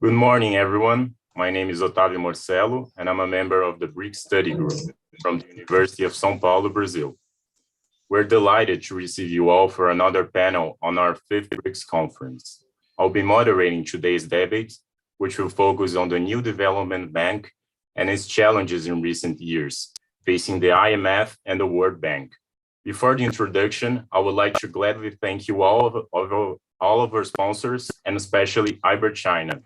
Good morning, everyone. My name is Ottavio Morsello, and I'm a member of the Brics study group from the University of São Paulo, Brazil. We're delighted to receive you all for another panel on our 5th Brics conference. I'll be moderating today's debate, which will focus on the new development bank and its challenges in recent years, facing the IMF and the World Bank. Before the introduction, I would like to gladly thank you all of our sponsors, and especially iBerChina,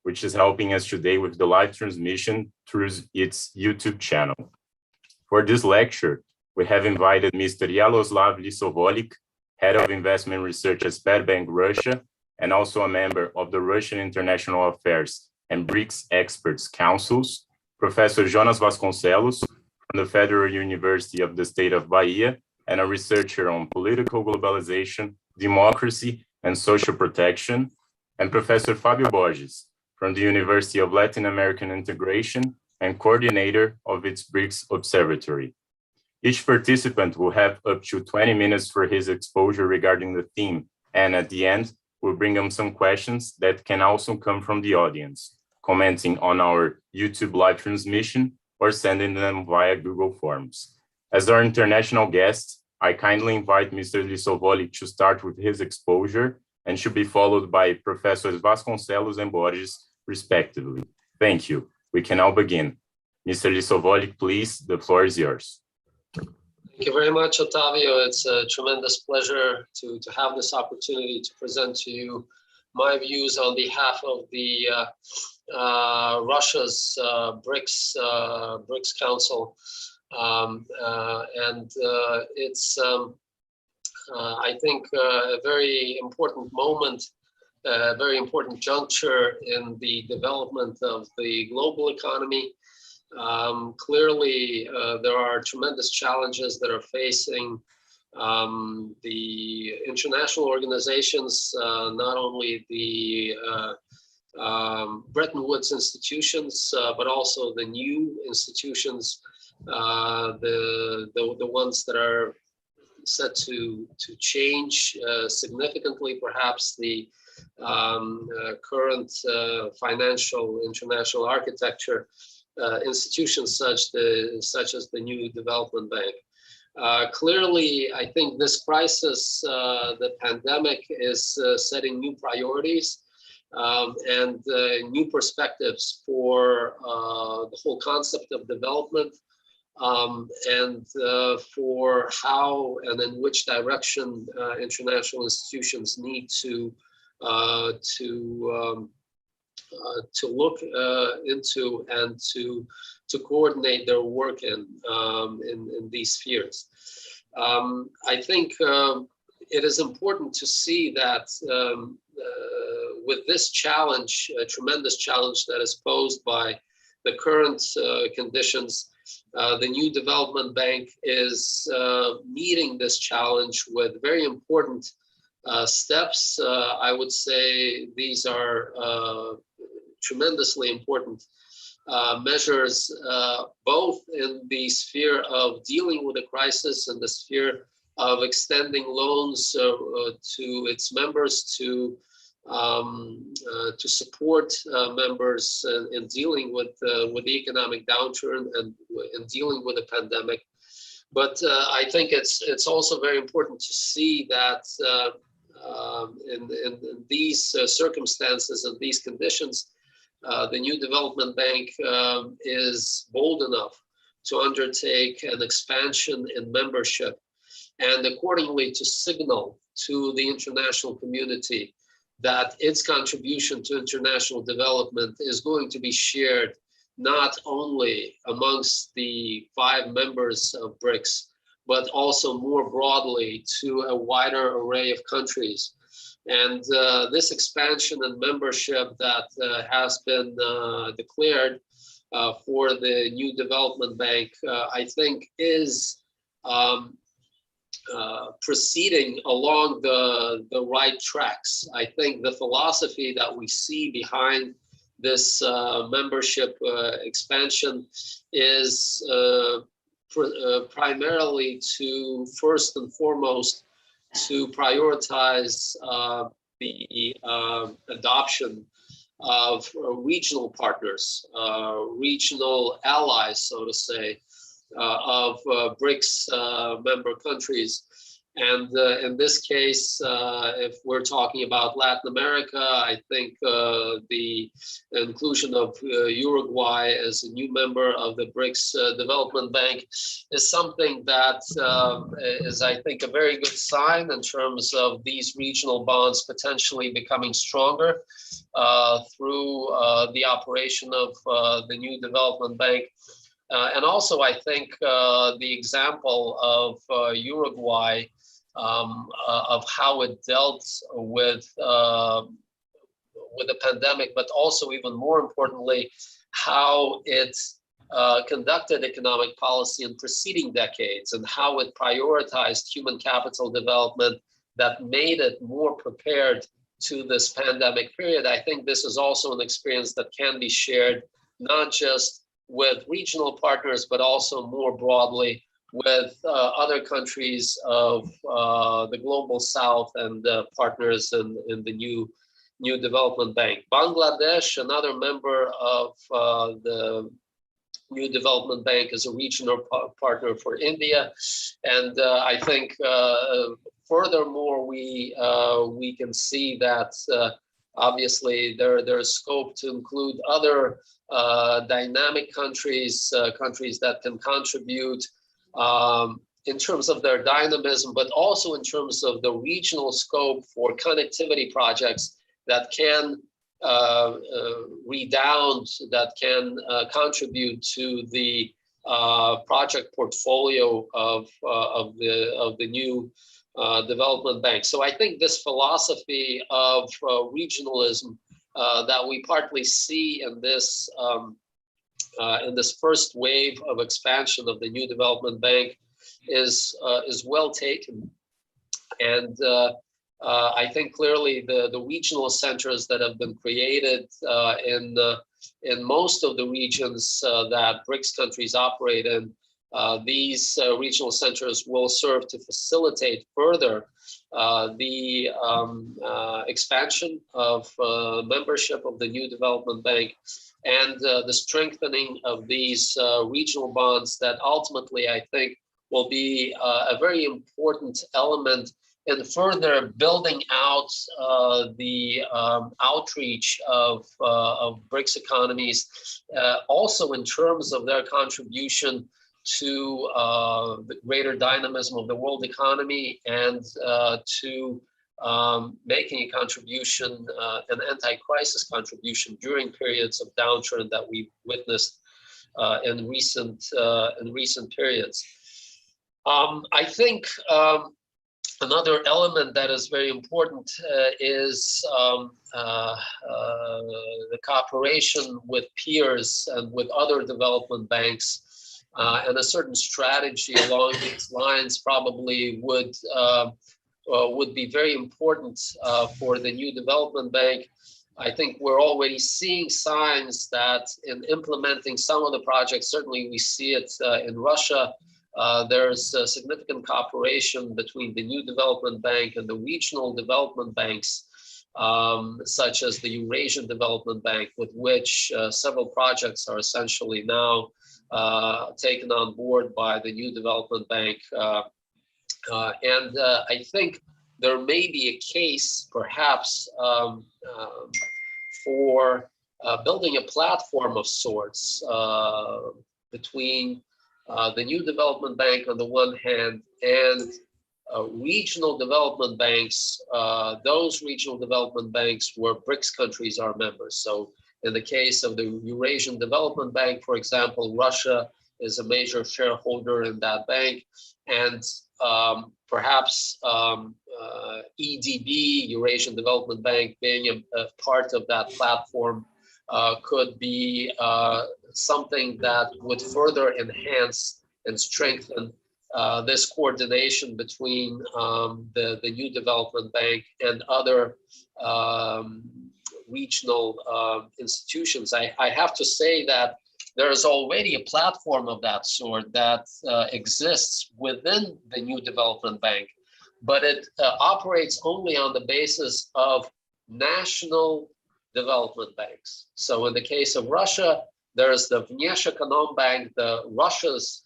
which is helping us today with the live transmission through its YouTube channel. For this lecture, we have invited Mr. Yaroslav Lissovolik, Head of Investment Research at Sberbank Russia, and also a member of the Russian International Affairs and Brics Experts Councils, Professor Jonnas Vasconcellos from the Federal University of the State of Bahia, and a researcher on political globalization, democracy, and social protection, and Professor Fabio Borges from the University of Latin American Integration and coordinator of its Brics Observatory. Each participant will have up to 20 minutes for his exposure regarding the theme, and at the end, we'll bring them some questions that can also come from the audience, commenting on our YouTube live transmission or sending them via Google Forms. As our international guest, I kindly invite Mr. Lissovolik to start with his exposure and should be followed by Professors Vasconcellos and Borges, respectively. Thank you. We can now begin. Mr. Lissovolik, please, the floor is yours. Thank you very much, Ottavio. It's a tremendous pleasure to have this opportunity to present to you my views on behalf of the Russia's Brics Council. It's, I think, a very important moment, a very important juncture in the development of the global economy. Clearly, there are tremendous challenges that are facing the international organizations, not only the Bretton Woods institutions, but also the new institutions, the ones that are set to change significantly, perhaps the current financial international architecture, institutions such as the new development bank. Clearly, I think this crisis, the pandemic, is setting new priorities and new perspectives for the whole concept of development, and for how and in which direction international institutions need to look into and to coordinate their work in these spheres. I think it is important to see that with this challenge, a tremendous challenge that is posed by the current conditions, the new development bank is meeting this challenge with very important steps. I would say these are tremendously important measures, both in the sphere of dealing with the crisis and the sphere of extending loans to its members to support members in dealing with the economic downturn and in dealing with the pandemic. But I think it's also very important to see that in these circumstances and these conditions, the new development bank is bold enough to undertake an expansion in membership and accordingly to signal to the international community that its contribution to international development is going to be shared not only amongst the 5 members of Brics, but also more broadly to a wider array of countries. And this expansion and membership that has been declared for the new development bank, I think is proceeding along the right tracks. I think the philosophy that we see behind this membership expansion is primarily to, first and foremost, to prioritize the adoption of regional partners, regional allies, so to say, of Brics member countries. And in this case, if we're talking about Latin America, I think the inclusion of Uruguay as a new member of the Brics Development Bank is something that is, I think, a very good sign in terms of these regional bonds potentially becoming stronger through the operation of the new development bank. And also, I think the example of Uruguay, of how it dealt with the pandemic, but also even more importantly, how it conducted economic policy in preceding decades and how it prioritized human capital development that made it more prepared to this pandemic period. I think this is also an experience that can be shared, not just with regional partners, but also more broadly with other countries of the global south and partners in the new development bank. Bangladesh, another member of the new development bank, is a regional partner for India. And I think furthermore, we can see that obviously there's scope to include other dynamic countries, countries that can contribute in terms of their dynamism, but also in terms of the regional scope for connectivity projects that can redound, that can contribute to the project portfolio of the new development bank. So I think this philosophy of regionalism that we partly see in this first wave of expansion of the new development bank is well taken. And I think clearly the regional centers that have been created in most of the regions that Brics countries operate in, these regional centers will serve to facilitate further the expansion of membership of the new development bank and the strengthening of these regional bonds that ultimately, I think, will be a very important element in further building out the outreach of Brics economies, also in terms of their contribution to the greater dynamism of the world economy and to making a contribution, an anti-crisis contribution during periods of downturn that we've witnessed in recent periods. I think another element that is very important is the cooperation with peers and with other development banks. And a certain strategy along these lines probably would be very important for the new development bank. I think we're already seeing signs that in implementing some of the projects, certainly we see it in Russia, there's a significant cooperation between the new development bank and the regional development banks, such as the Eurasian Development Bank, with which several projects are essentially now taken on board by the new development bank. And I think there may be a case perhaps for building a platform of sorts between the new development bank on the one hand and regional development banks, those regional development banks where Brics countries are members. So in the case of the Eurasian Development Bank, for example, Russia is a major shareholder in that bank, and perhaps EDB, Eurasian Development Bank, being a part of that platform could be something that would further enhance and strengthen this coordination between the new development bank and other regional institutions. I have to say that there is already a platform of that sort that exists within the new development bank, but it operates only on the basis of national development banks. So in the case of Russia, there's the Vneshekonombank, the Russia's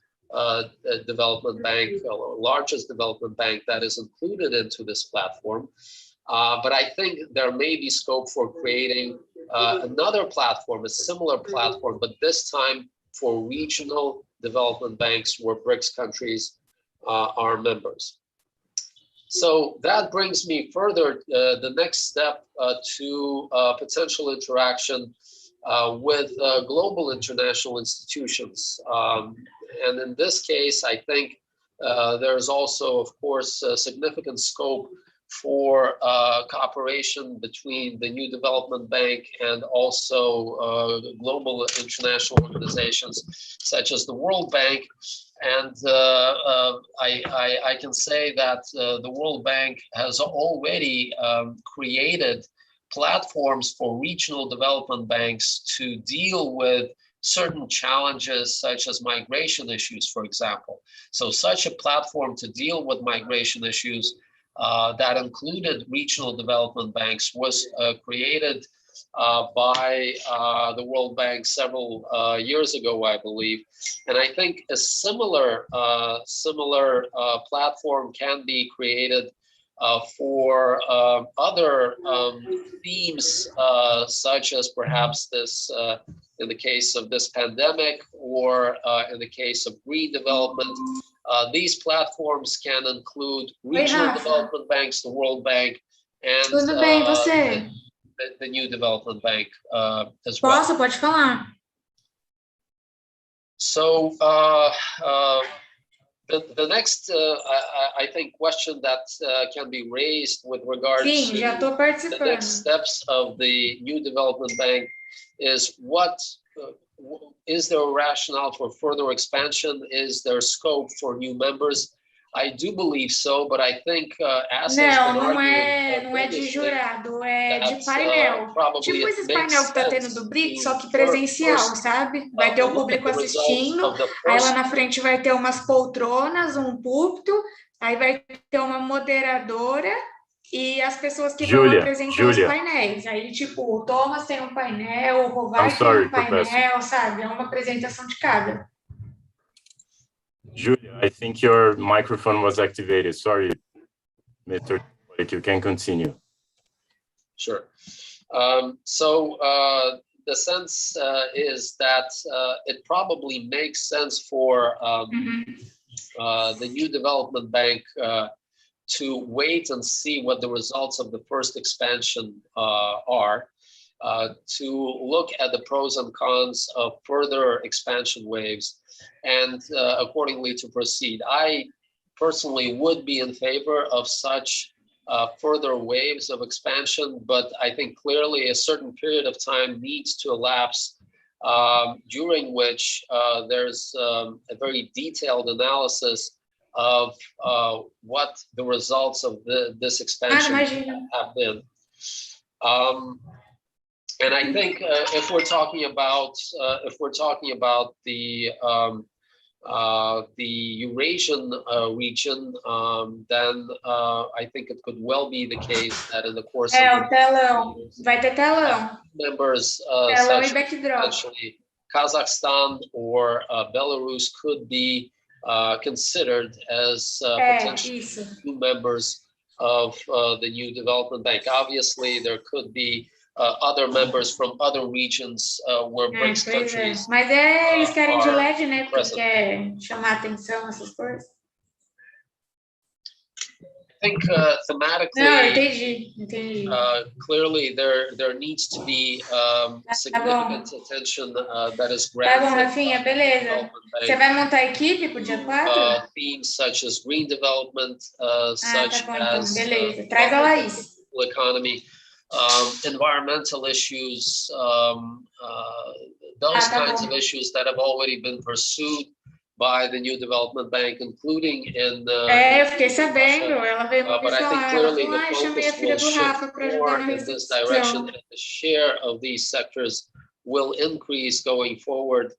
development bank, or largest development bank that is included into this platform. But I think there may be scope for creating another platform, a similar platform, but this time for regional development banks where Brics countries are members. So that brings me further, the next step to potential interaction with global international institutions. And in this case, I think there's also, of course, significant scope for cooperation between the New Development Bank and also global international organizations such as the World Bank. And I can say that the World Bank has already created platforms for regional development banks to deal with certain challenges such as migration issues, for example. So such a platform to deal with migration issues that included regional development banks was created by the World Bank several years ago, I believe. And I think a similar platform can be created for other themes, such as perhaps this, in the case of this pandemic, or in the case of green development. These platforms can include regional development banks, the World Bank, and the New Development Bank as well. Pode falar. So the next, I think, question that can be raised with regard to the next steps of the New Development Bank is what is there a rationale for further expansion? Is there scope for new members? I do believe so, but I think as não é de jurado, é de painel. Tipo esses painel que tá tendo do Brics, só que presencial, sabe? Vai ter o público assistindo, aí lá na frente vai ter umas poltronas, um púlpito, aí vai ter uma moderadora e as pessoas que vão apresentar os painéis. Aí, tipo, o Thomas tem um painel, o Rovar tem um painel, sabe? É uma apresentação de cada. Julia, I think your microphone was activated. Sorry, Mr. You can continue. Sure. So the sense is that it probably makes sense for the New Development Bank to wait and see what the results of the first expansion are, to look at the pros and cons of further expansion waves, and accordingly to proceed. I personally would be in favor of such further waves of expansion, but I think clearly a certain period of time needs to elapse during which there's a very detailed analysis of what the results of this expansion have been. And I think if we're talking about the Eurasian region, then I think it could well be the case that in the course of vai ter telão. Members such as potentially Kazakhstan or Belarus could be considered as potential new members of the New Development Bank. Obviously, there could be other members from other regions where Brics countries. Mas eles querem de LED, né? Porque quer chamar atenção, essas coisas. I think thematically, clearly there needs to be significant attention that is granted. Tá bom, Rafinha, beleza. Você vai montar a equipe pro dia 4? Themes such as green development, such as beleza. Traz a Laís. Economy, environmental issues, those kinds of issues that have already been pursued by the New Development Bank, including in eu fiquei sabendo, ela veio me but I think clearly the chamei a filha do Rafa para ajudar na in this direction, and the share of these sectors will increase going forward.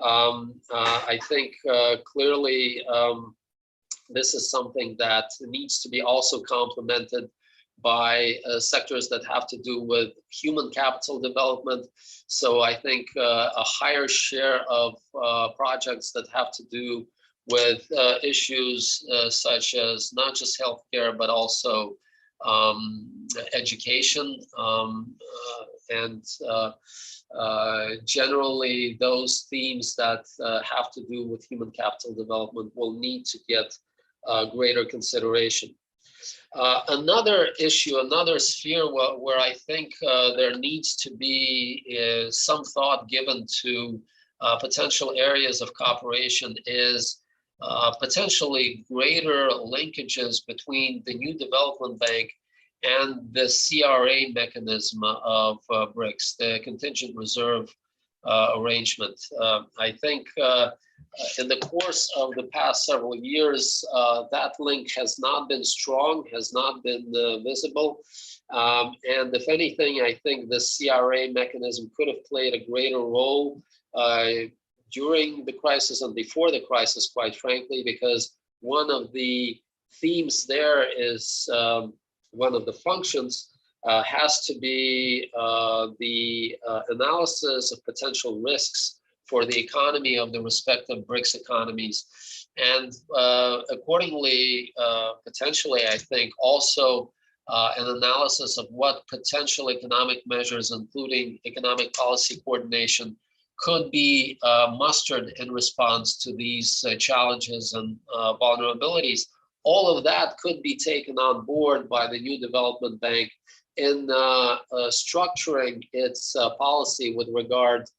I think clearly this is something that needs to be also complemented by sectors that have to do with human capital development. So I think a higher share of projects that have to do with issues such as not just healthcare, but also education, and generally those themes that have to do with human capital development will need to get greater consideration. Another issue, another sphere where I think there needs to be some thought given to potential areas of cooperation is potentially greater linkages between the new development bank and the CRA mechanism of Brics, the contingent reserve arrangement. I think in the course of the past several years, that link has not been strong, has not been visible. And if anything, I think the CRA mechanism could have played a greater role during the crisis and before the crisis, quite frankly, because one of the themes there is one of the functions has to be the analysis of potential risks for the economy of the respective Brics economies. And accordingly, potentially, I think also an analysis of what potential economic measures, including economic policy coordination, could be mustered in response to these challenges and vulnerabilities. All of that could be taken on board by the new development bank in structuring its policy with regard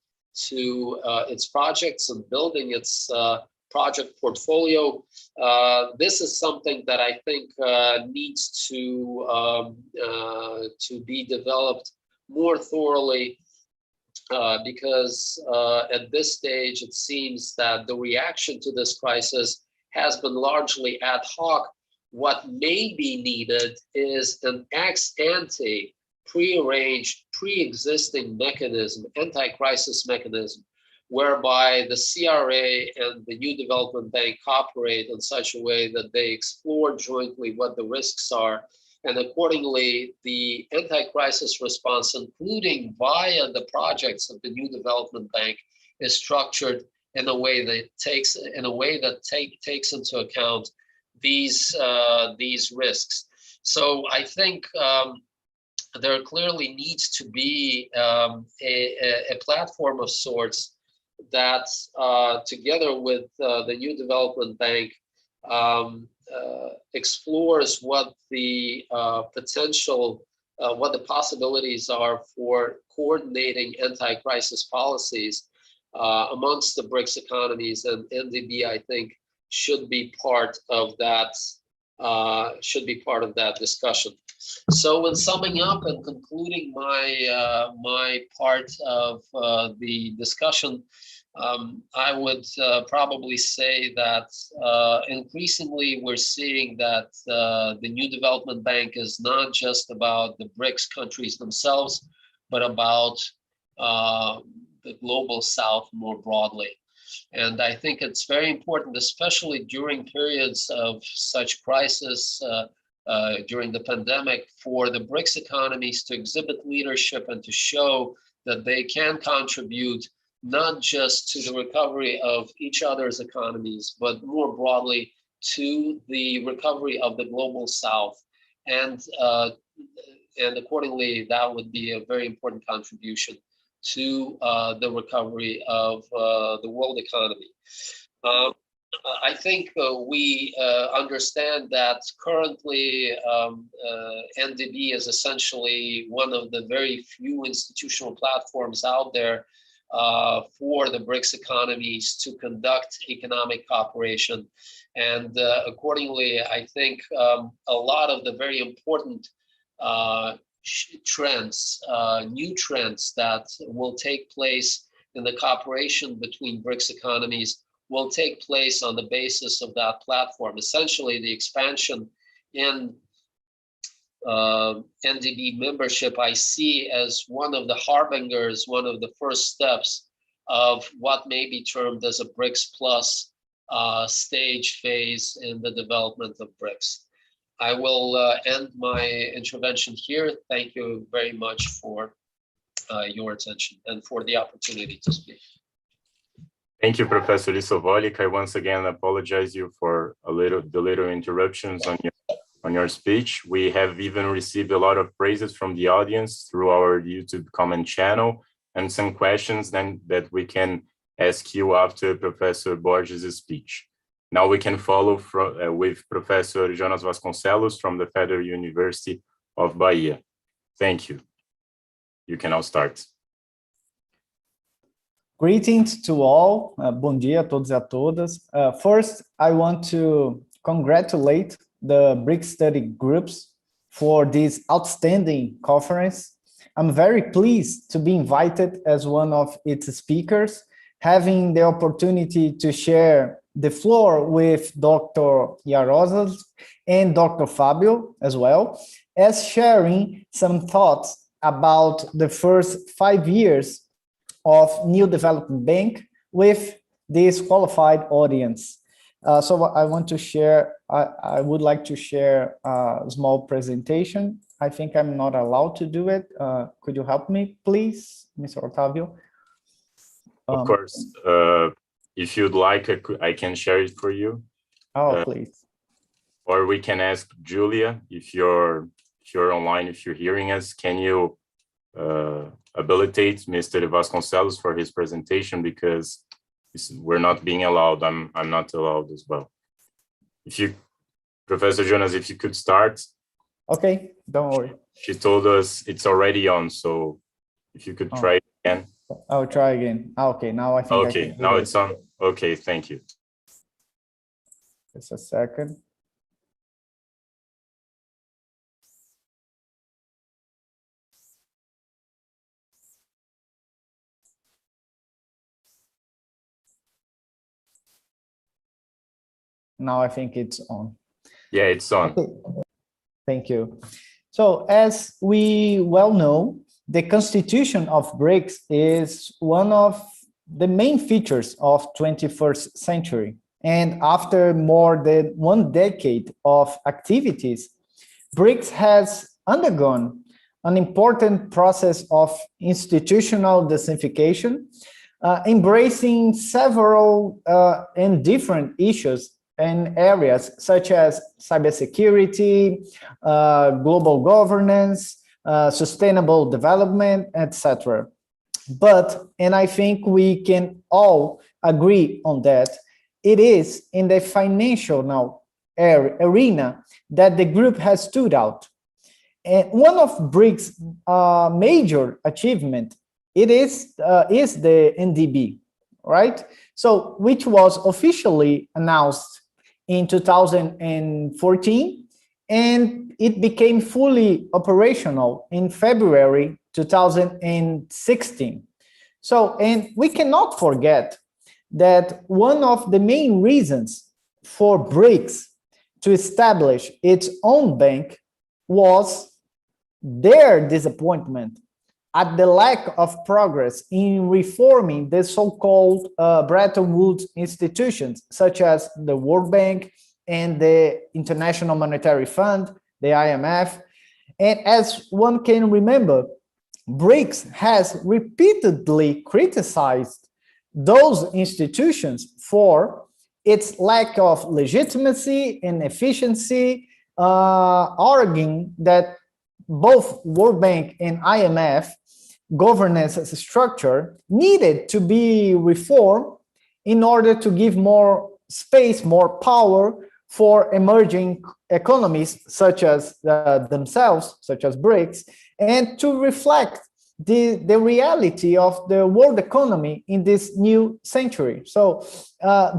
to its projects and building its project portfolio. This is something that I think needs to be developed more thoroughly, because at this stage, it seems that the reaction to this crisis has been largely ad hoc. What may be needed is an ex ante, prearranged, pre-existing mechanism, anti-crisis mechanism, whereby the CRA and the new development bank cooperate in such a way that they explore jointly what the risks are. And accordingly, the anti-crisis response, including via the projects of the new development bank, is structured in a way that takes into account these risks. So I think there clearly needs to be a platform of sorts that, together with the new development bank, explores what the potential, what the possibilities are for coordinating anti-crisis policies amongst the Brics economies, and NDB, I think, should be part of that. Discussion. So, in summing up and concluding my my part of the discussion, I would probably say that increasingly we're seeing that the new development bank is not just about the Brics countries themselves, but about the global South more broadly. And I think it's very important, especially during periods of such crisis, during the pandemic, for the Brics economies to exhibit leadership and to show that they can contribute not just to the recovery of each other's economies, but more broadly to the recovery of the global South. And accordingly, that would be a very important contribution to the recovery of the world economy. I think we understand that currently NDB is essentially one of the very few institutional platforms out there for the Brics economies to conduct economic cooperation. And accordingly, I think a lot of the very important trends, new trends that will take place in the cooperation between Brics economies will take place on the basis of that platform. Essentially, the expansion in NDB membership I see as one of the harbingers, one of the first steps of what may be termed as a Brics Plus stage phase in the development of Brics. I will end my intervention here. Thank you very much for your attention and for the opportunity to speak. Thank you, Professor Lissovolik. I once again apologize you for the little interruptions on your speech. We have even received a lot of praises from the audience through our YouTube comment channel and some questions then that we can ask you after Professor Borges' speech. Now we can follow with Professor Jonnas Vasconcellos from the Federal University of Bahia. Thank you. You can now start. Greetings to all. Bom dia a todos e a todas. First, I want to congratulate the Brics study groups for this outstanding conference. I'm very pleased to be invited as one of its speakers, having the opportunity to share the floor with Dr. Yaroslav and Dr. Fabio as well, as sharing some thoughts about the first 5 years of New Development Bank with this qualified audience. So I want to share, I would like to share a small presentation. I think I'm not allowed to do it. Could you help me, please, Mr. Ottavio? Of course. If you'd like, I can share it for you. Oh, please. Or we can ask Julia, if you're online, if you're hearing us, can you habilitate Mr. Vasconcellos for his presentation, because we're not being allowed. I'm not allowed as well. If you, Professor Jonnas, if you could start. Okay, don't worry. She told us it's already on, so if you could try it again. I'll try again. Okay, now I think okay, now it's on. Okay, thank you. Just a second. Now I think it's on. Yeah, it's on. Okay. Thank you. So as we well know, the constitution of Brics is one of the main features of 21st century. And after more than 1 decade of activities, Brics has undergone an important process of institutional densification, embracing several and different issues and areas such as cybersecurity, global governance, sustainable development, etc. But, and I think we can all agree on that, it is in the financial now arena that the group has stood out. And one of Brics' major achievement, it is the NDB, right? So, which was officially announced in 2014, and it became fully operational in February 2016. So, and we cannot forget that one of the main reasons for Brics to establish its own bank was their disappointment at the lack of progress in reforming the so-called Bretton Woods institutions, such as the World Bank and the International Monetary Fund, the IMF. And as one can remember, Brics has repeatedly criticized those institutions for its lack of legitimacy and efficiency, arguing that both World Bank and IMF governance structure needed to be reformed in order to give more space, more power for emerging economies such as themselves, such as Brics, and to reflect the reality of the world economy in this new century. So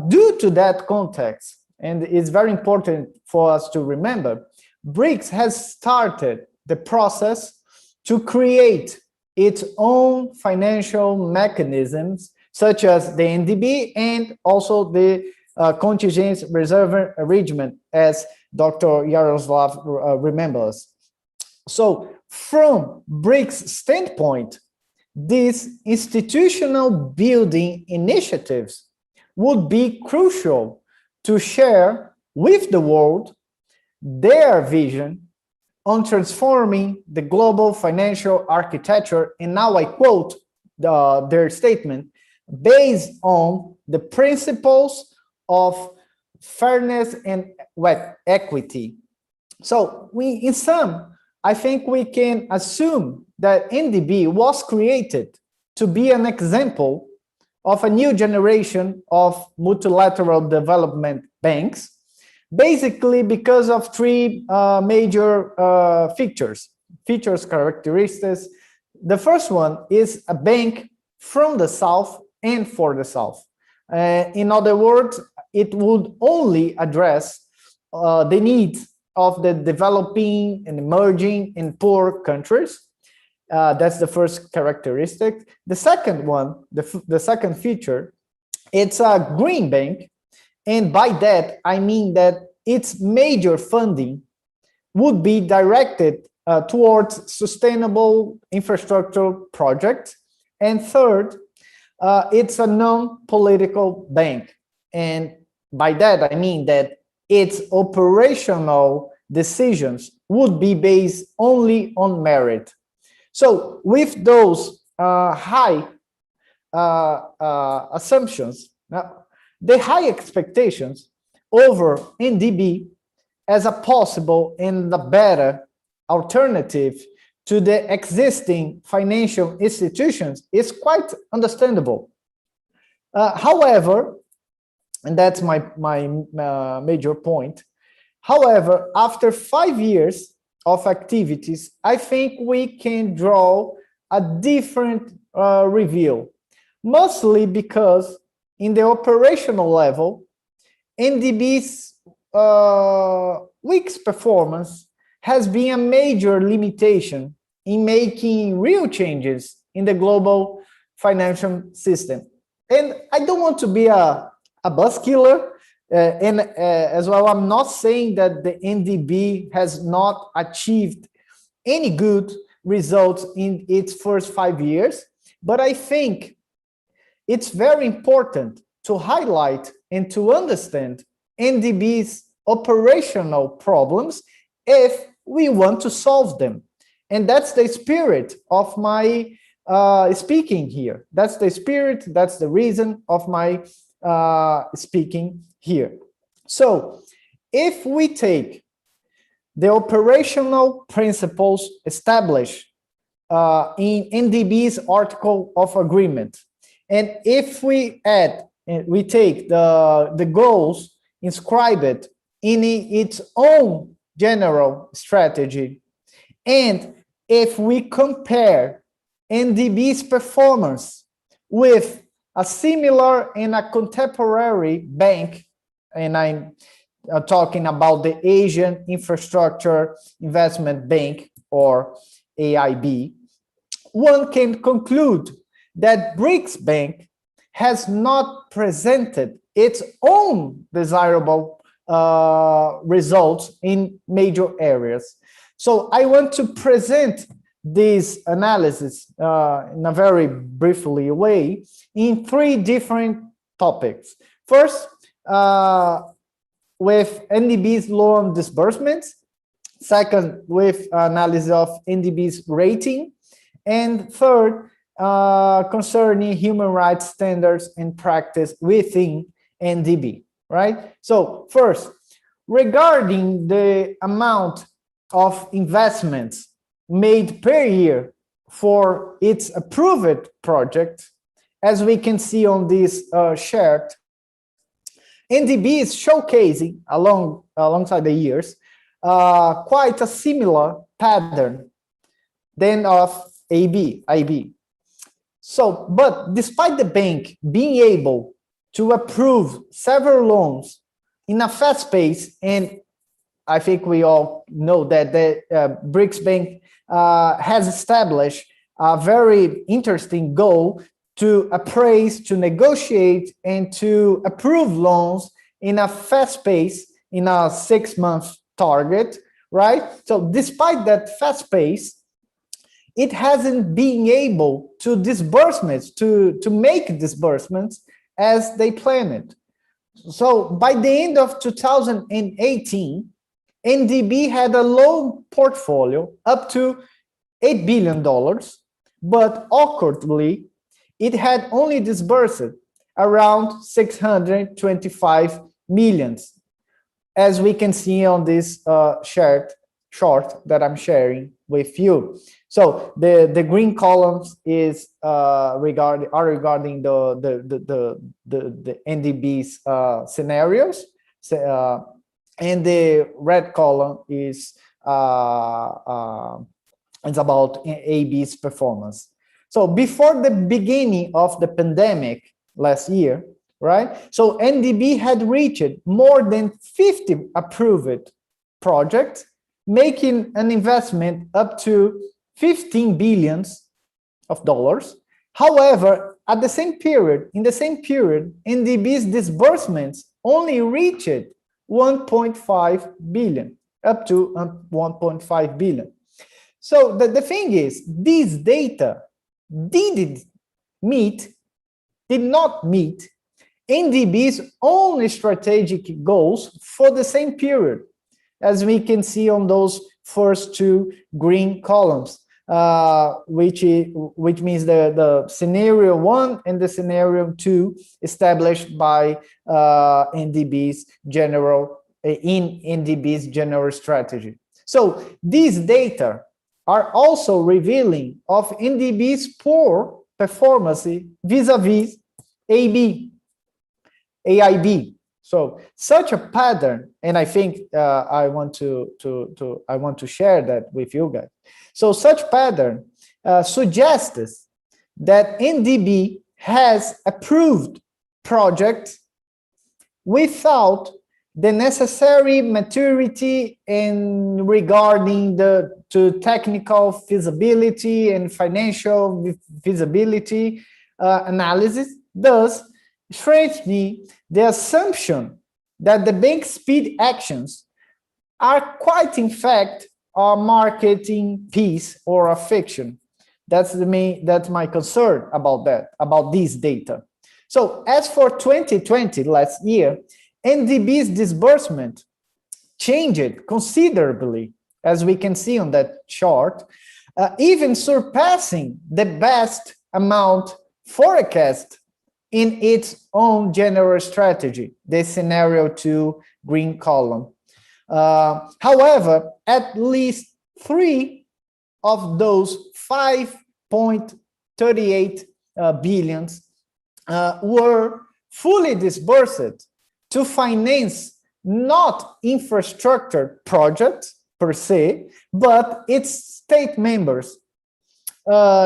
due to that context, and it's very important for us to remember, Brics has started the process to create its own financial mechanisms, such as the NDB and also the contingent reserve arrangement, as Dr. Yaroslav remembers. So from Brics' standpoint, these institutional building initiatives would be crucial to share with the world their vision on transforming the global financial architecture, and now I quote their statement, based on the principles of fairness and equity. So in sum, I think we can assume that NDB was created to be an example of a new generation of multilateral development banks, basically because of three major features, characteristics. The first one is a bank from the South and for the South. In other words, it would only address the needs of the developing and emerging and poor countries. That's the first characteristic. The second one, the second feature, it's a green bank. And by that, I mean that its major funding would be directed towards sustainable infrastructure projects. And third, it's a non-political bank. And by that, I mean that its operational decisions would be based only on merit. So with those high assumptions, the high expectations over NDB as a possible and a better alternative to the existing financial institutions is quite understandable. However, and that's my major point, however, after 5 years of activities, I think we can draw a different review, mostly because in the operational level, NDB's weak performance has been a major limitation in making real changes in the global financial system. And I don't want to be a bus killer, and as well, I'm not saying that the NDB has not achieved any good results in its first 5 years, but I think it's very important to highlight and to understand NDB's operational problems if we want to solve them. And that's the spirit of my speaking here. That's the spirit, that's the reason of my speaking here. So if we take the operational principles established in NDB's article of agreement, and if we take the goals inscribed in its own general strategy, and if we compare NDB's performance with a similar and a contemporary bank, and I'm talking about the Asian Infrastructure Investment Bank, or AIB, one can conclude that Brics Bank has not presented its own desirable results in major areas. So I want to present this analysis in a very briefly way in 3 different topics. First, with NDB's loan disbursements. Second, with analysis of NDB's rating. And third, concerning human rights standards and practice within NDB, right? So first, regarding the amount of investments made per year for its approved project, as we can see on this chart, NDB is showcasing alongside the years quite a similar pattern than of IB. So, but despite the bank being able to approve several loans in a fast pace, and I think we all know that the Brics Bank has established a very interesting goal to appraise, to negotiate, and to approve loans in a fast pace, in a 6-month target, right? So despite that fast pace, it hasn't been able to make disbursements as they planned. So by the end of 2018, NDB had a loan portfolio up to $8 billion, but awkwardly, it had only disbursed around 625 million, as we can see on this chart that I'm sharing with you. So the green columns is regarding the NDB's scenarios, and the red column is it's about AB's performance. So before the beginning of the pandemic last year, right? So NDB had reached more than 50 approved projects, making an investment up to $15 billion. However, in the same period, NDB's disbursements only reached 1.5 billion, up to 1.5 billion. So the thing is, these data did not meet NDB's own strategic goals for the same period, as we can see on those first two green columns, which means the scenario 1 and the scenario 2 established by NDB's general strategy. So these data are also revealing of NDB's poor performance vis-a-vis AIB. So such a pattern, and I think I want to share that with you guys. So such pattern suggests that NDB has approved projects without the necessary maturity in regarding to technical feasibility and financial feasibility analysis, thus strengthening the assumption that the bank speed actions are quite in fact a marketing piece or a fiction. That's my concern about these data. So as for 2020, last year, NDB's disbursement changed considerably, as we can see on that chart, even surpassing the best amount forecast in its own general strategy, the scenario 2 green column. However, at least 3 of those 5.38 billions were fully disbursed to finance not infrastructure projects per se, but its state members'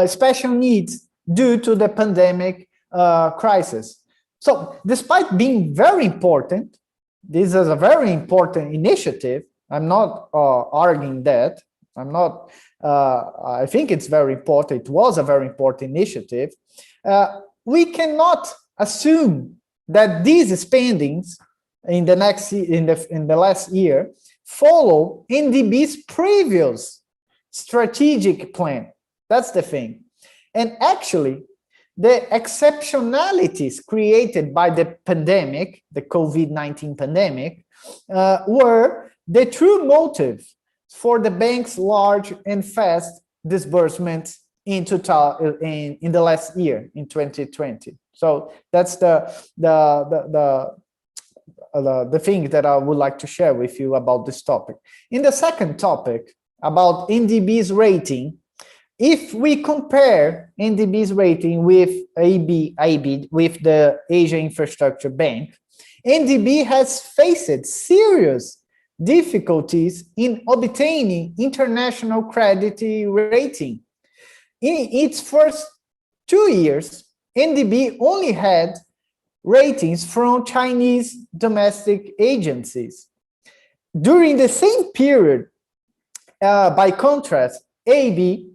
special needs due to the pandemic crisis. So despite being very important, this is a very important initiative. I'm not arguing that. I think it's very important. It was a very important initiative. We cannot assume that these spendings in the last year follow NDB's previous strategic plan. That's the thing. And actually, the exceptionalities created by the pandemic, the COVID-19 pandemic, were the true motive for the bank's large and fast disbursements in the last year, in 2020. So that's the thing that I would like to share with you about this topic. In the second topic about NDB's rating, if we compare NDB's rating with AIB, with the Asia Infrastructure Bank, NDB has faced serious difficulties in obtaining international credit rating. In its first 2 years, NDB only had ratings from Chinese domestic agencies. During the same period, by contrast, AIB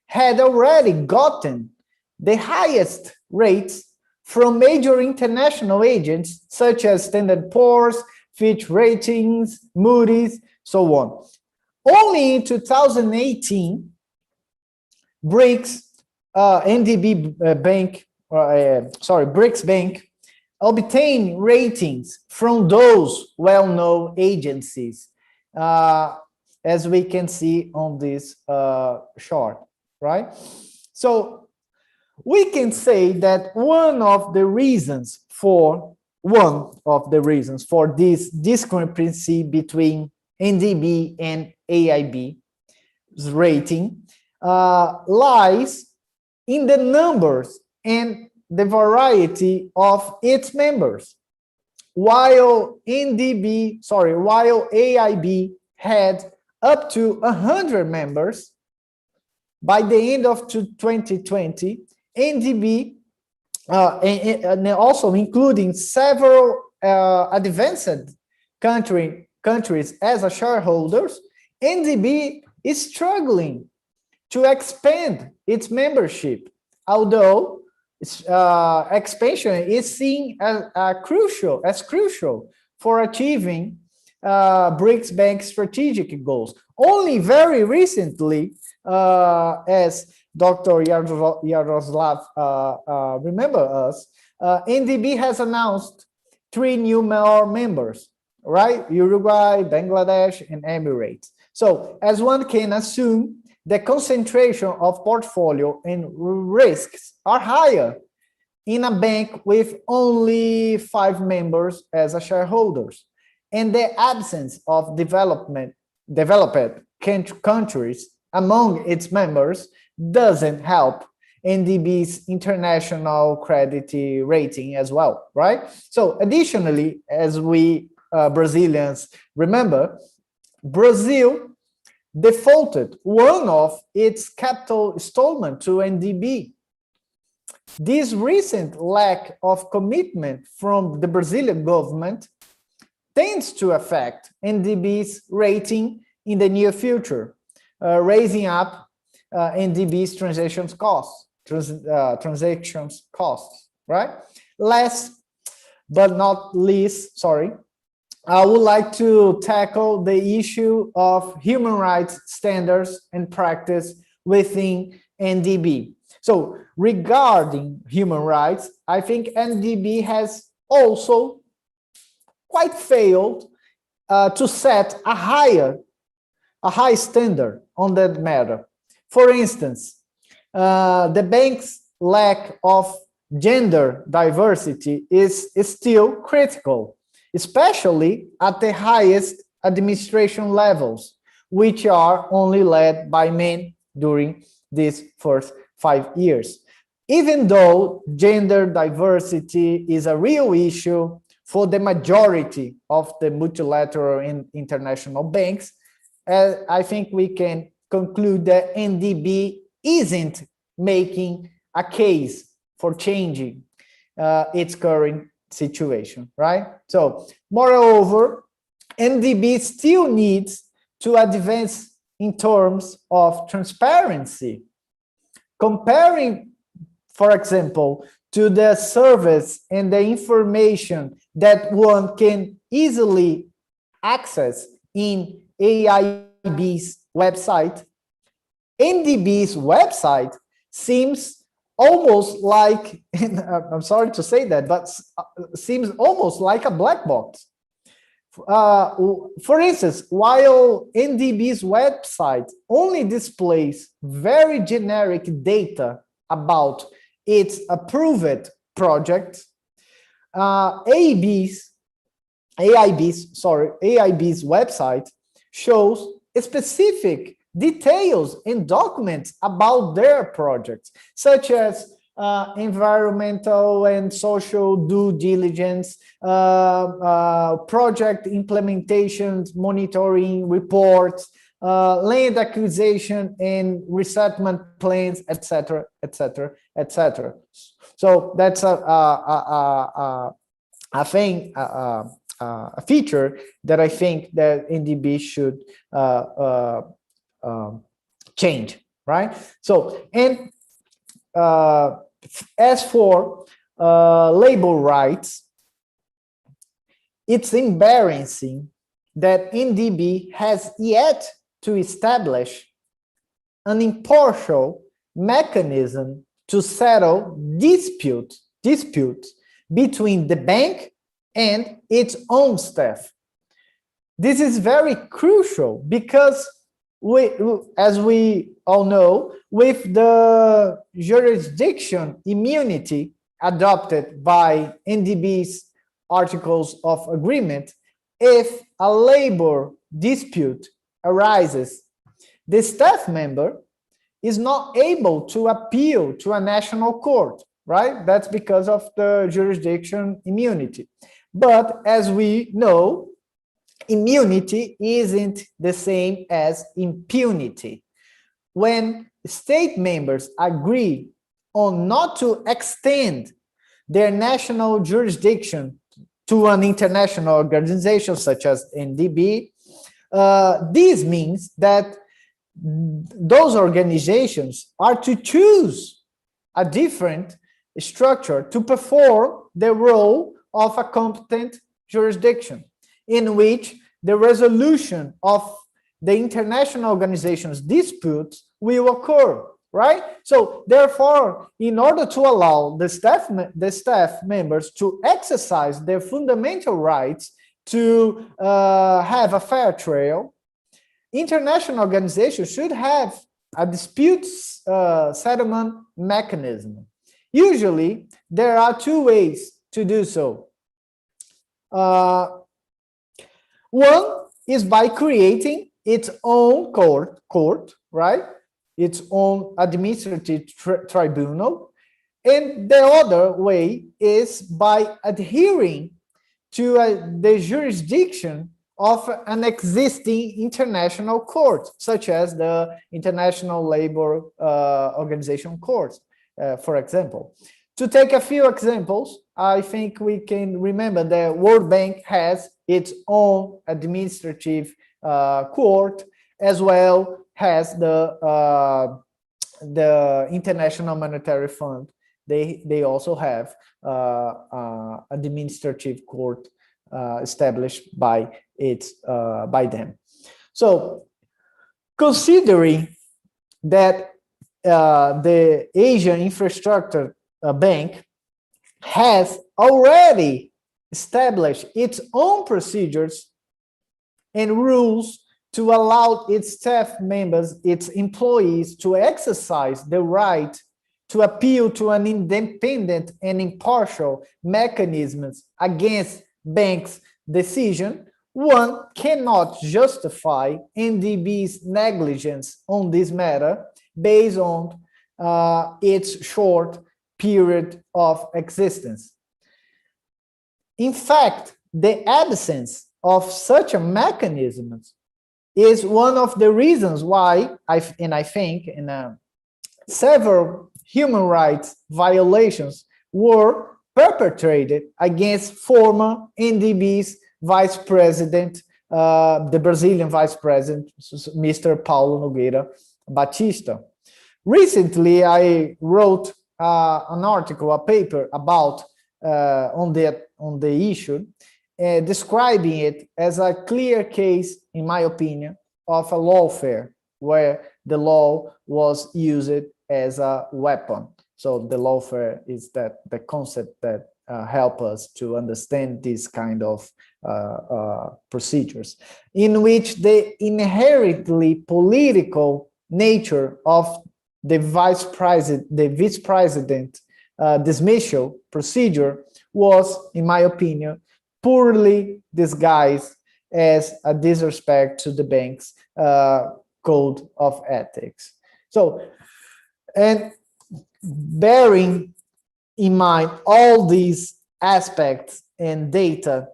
had already gotten the highest rates from major international agents such as Standard & Poor's, Fitch Ratings, Moody's, so on. Only in 2018, Brics Bank obtained ratings from those well-known agencies as we can see on this chart, right? So we can say that one of the reasons for this discrepancy between NDB and AIB's rating lies in the numbers and the variety of its members. While AIB had up to 100 members, by the end of 2020, NDB, and also including several advanced countries as a shareholders, NDB is struggling to expand its membership, although expansion is seen as crucial for achieving Brics Bank strategic goals. Only very recently, as Dr. Yaroslav remember us, NDB has announced 3 new members, right? Uruguay, Bangladesh, and Emirates. So as one can assume, the concentration of portfolio and risks are higher in a bank with only 5 members as a shareholders. And the absence of developed countries among its members doesn't help NDB's international credit rating as well, right? So additionally, as we Brazilians remember, Brazil defaulted one of its capital installment to NDB. This recent lack of commitment from the Brazilian government tends to affect NDB's rating in the near future, raising up NDB's transactions costs, right? Last but not least, I would like to tackle the issue of human rights standards and practice within NDB. So regarding human rights, I think NDB has also quite failed to set a high standard on that matter. For instance, the bank's lack of gender diversity is still critical, especially at the highest administration levels, which are only led by men during these first 5 years. Even though gender diversity is a real issue for the majority of the multilateral and international banks, I think we can conclude that NDB isn't making a case for changing its current situation, right? So, moreover, NDB still needs to advance in terms of transparency. Comparing, for example, to the service and the information that one can easily access in AIB's website, NDB's website seems almost like, I'm sorry to say that, but seems almost like a black box. For instance, while NDB's website only displays very generic data about its approved projects, AIB's website shows specific details and documents about their projects, such as environmental and social due diligence, project implementations, monitoring reports, land acquisition and resettlement plans, etc., etc., etc. So that's a feature that I think that NDB should change, right? So, and as for labor rights, it's embarrassing that NDB has yet to establish an impartial mechanism to settle disputes between the bank and its own staff. This is very crucial because as we all know, with the jurisdiction immunity adopted by NDB's articles of agreement, if a labor dispute arises, the staff member is not able to appeal to a national court, right? That's because of the jurisdiction immunity. But as we know, immunity isn't the same as impunity. When state members agree on not to extend their national jurisdiction to an international organization such as NDB, this means that those organizations are to choose a different structure to perform the role of a competent jurisdiction, in which the resolution of the international organization's disputes will occur, right? So therefore, in order to allow the staff members to exercise their fundamental rights to have a fair trial, international organizations should have a dispute settlement mechanism. Usually, there are two ways to do so. One is by creating its own court, right? Its own administrative tribunal. And the other way is by adhering to the jurisdiction of an existing international court, such as the International Labor Organization Court, for example. To take a few examples, I think we can remember the World Bank has its own administrative court, as well as the International Monetary Fund. They also have administrative court established by them. So, considering that the Asian Infrastructure Bank has already established its own procedures and rules to allow its staff members, its employees, to exercise the right to appeal to an independent and impartial mechanisms against banks' decision, one cannot justify NDB's negligence on this matter based on its short period of existence. In fact, the absence of such a mechanism is one of the reasons why I think several human rights violations were perpetrated against former NDB's vice president, the Brazilian vice president, Mr. Paulo Nogueira Batista. Recently, I wrote an article, a paper about on the issue, describing it as a clear case, in my opinion, of a lawfare where the law was used as a weapon. So the lawfare is that the concept that help us to understand this kind of procedures, in which the inherently political nature of the vice president dismissal procedure was, in my opinion, poorly disguised as a disrespect to the bank's code of ethics. So, and bearing in mind all these aspects and data,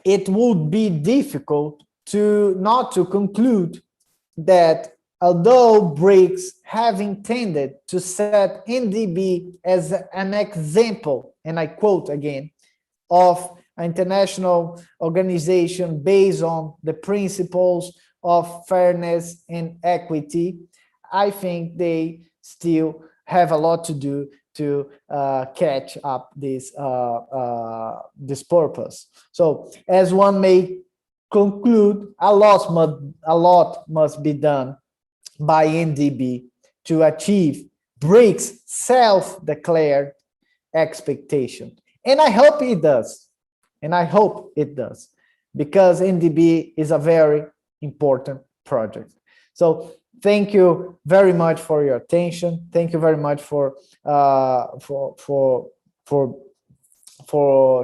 it would be difficult not to conclude that although Brics have intended to set NDB as an example, and I quote again, of an international organization based on the principles of fairness and equity, I think they still have a lot to do to catch up this purpose. So, as one may conclude, a lot must be done by NDB to achieve Brics' self-declared expectation. And I hope it does. because NDB is a very important project. So thank you very much for your attention. Thank you very much for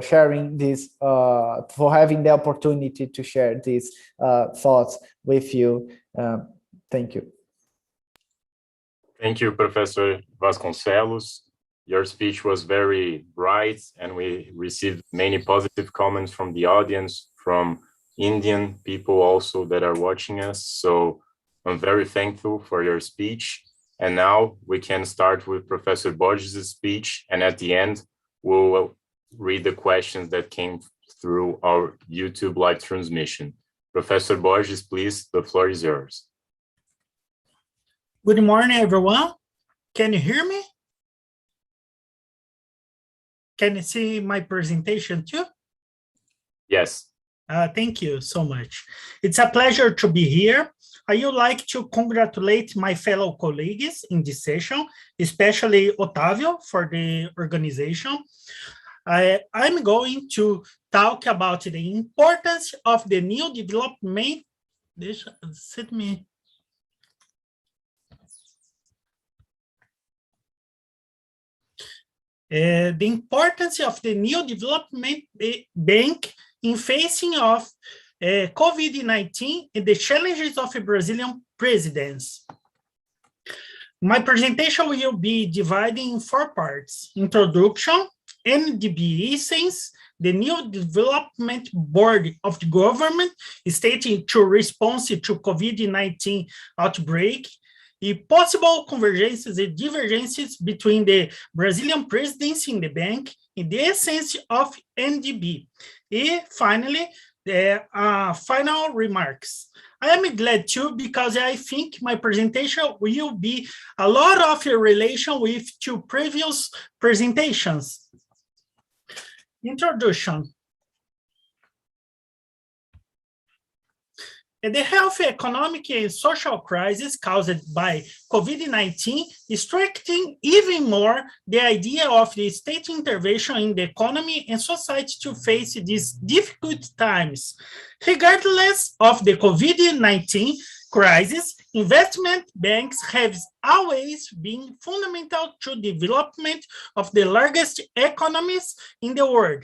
sharing this, for having the opportunity to share these thoughts with you. Thank you. Thank you, Professor Vasconcellos. Your speech was very bright, and we received many positive comments from the audience, from Indian people also that are watching us. So I'm very thankful for your speech. And now we can start with Professor Borges' speech. And at the end, we'll read the questions that came through our YouTube live transmission. Professor Borges, please, the floor is yours. Good morning, everyone. Can you hear me? Can you see my presentation too? Yes. Thank you so much. It's a pleasure to be here. I would like to congratulate my fellow colleagues in this session, especially Ottavio for the organization. I'm going to talk about the importance of the new development. The importance of the new development bank in facing of COVID-19 and the challenges of a Brazilian presidency. My presentation will be divided in 4 parts: introduction, NDB essence, the new development board of the government stating to respond to COVID-19 outbreak, possible convergences and divergences between the Brazilian presidency and the bank, in the essence of NDB. And finally, the final remarks. I am glad too, because I think my presentation will be a lot of relation with 2 previous presentations. Introduction. The health, economic, and social crisis caused by COVID-19 is strengthening even more the idea of the state intervention in the economy and society to face these difficult times. Regardless of the COVID-19 crisis, investment banks have always been fundamental to the development of the largest economies in the world.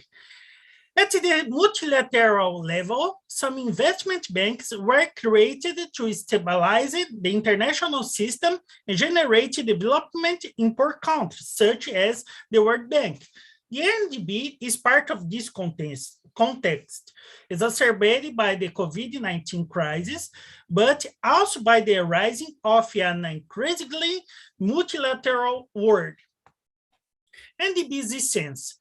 At the multilateral level, some investment banks were created to stabilize the international system and generate development in poor countries, such as the World Bank. The NDB is part of this context, exacerbated by the COVID-19 crisis, but also by the rising of an increasingly multilateral world. NDB's essence.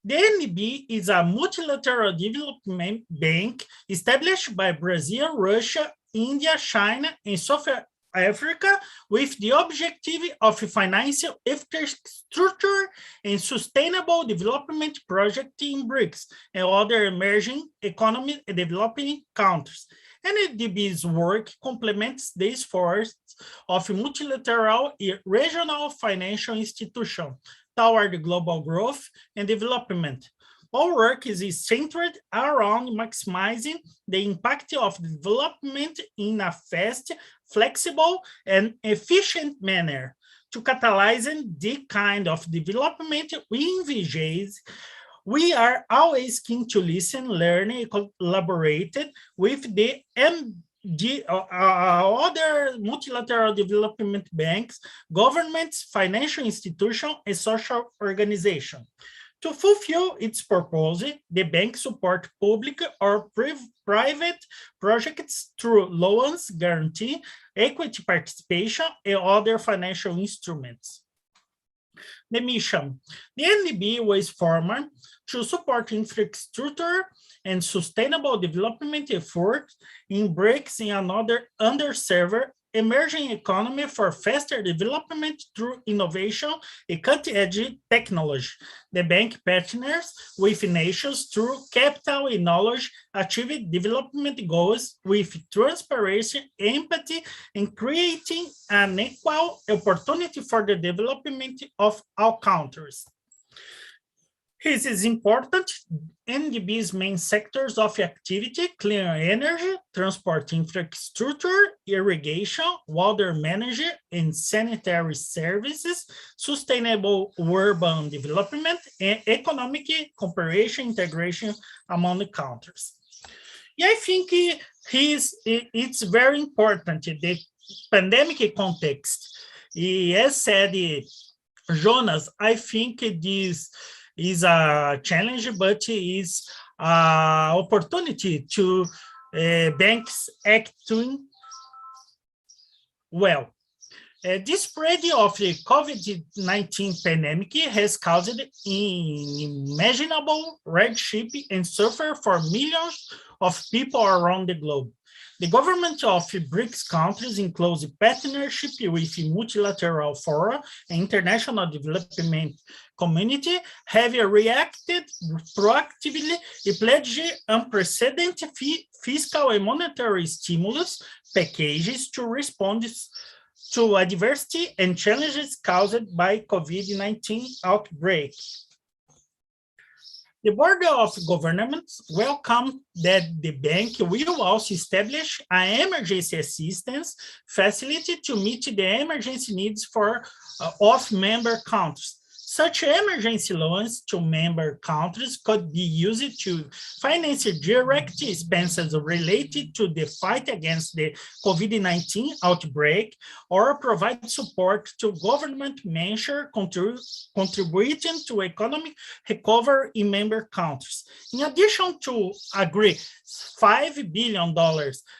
The NDB is a multilateral development bank established by Brazil, Russia, India, China, and South Africa with the objective of financial infrastructure and sustainable development projects in Brics and other emerging economies and developing countries. NDB's work complements the efforts of multilateral regional financial institutions toward global growth and development. Our work is centered around maximizing the impact of development in a fast, flexible, and efficient manner to catalyze the kind of development we envisage. We are always keen to listen, learn, and collaborate with the other multilateral development banks, governments, financial institutions, and social organizations. To fulfill its purpose, the bank supports public or private projects through loans, guarantee, equity participation, and other financial instruments. The mission. The NDB was formed to support infrastructure and sustainable development efforts in Brics and another underserved emerging economy for faster development through innovation and cutting-edge technology. The bank partners with nations through capital and knowledge, achieving development goals with transparency, empathy, and creating an equal opportunity for the development of all countries. This is important. NDB's main sectors of activity: clean energy, transport infrastructure, irrigation, water management, and sanitary services, sustainable urban development, and economic cooperation integration among the countries. Yeah, I think it's very important, the pandemic context. As said, Jonnas, I think this is a challenge, but is an opportunity to banks acting well. The spread of the COVID-19 pandemic has caused unimaginable hardship and suffer for millions of people around the globe. The government of Brics countries, in close partnership with multilateral fora and international development community, have reacted proactively and pledged unprecedented fiscal and monetary stimulus packages to respond to adversity and challenges caused by COVID-19 outbreak. The Board of Governors welcomed that the bank will also establish an emergency assistance facility to meet the emergency needs of member countries. Such emergency loans to member countries could be used to finance direct expenses related to the fight against the COVID-19 outbreak or provide support to government measures contributing to economic recovery in member countries. In addition to agree $5 billion,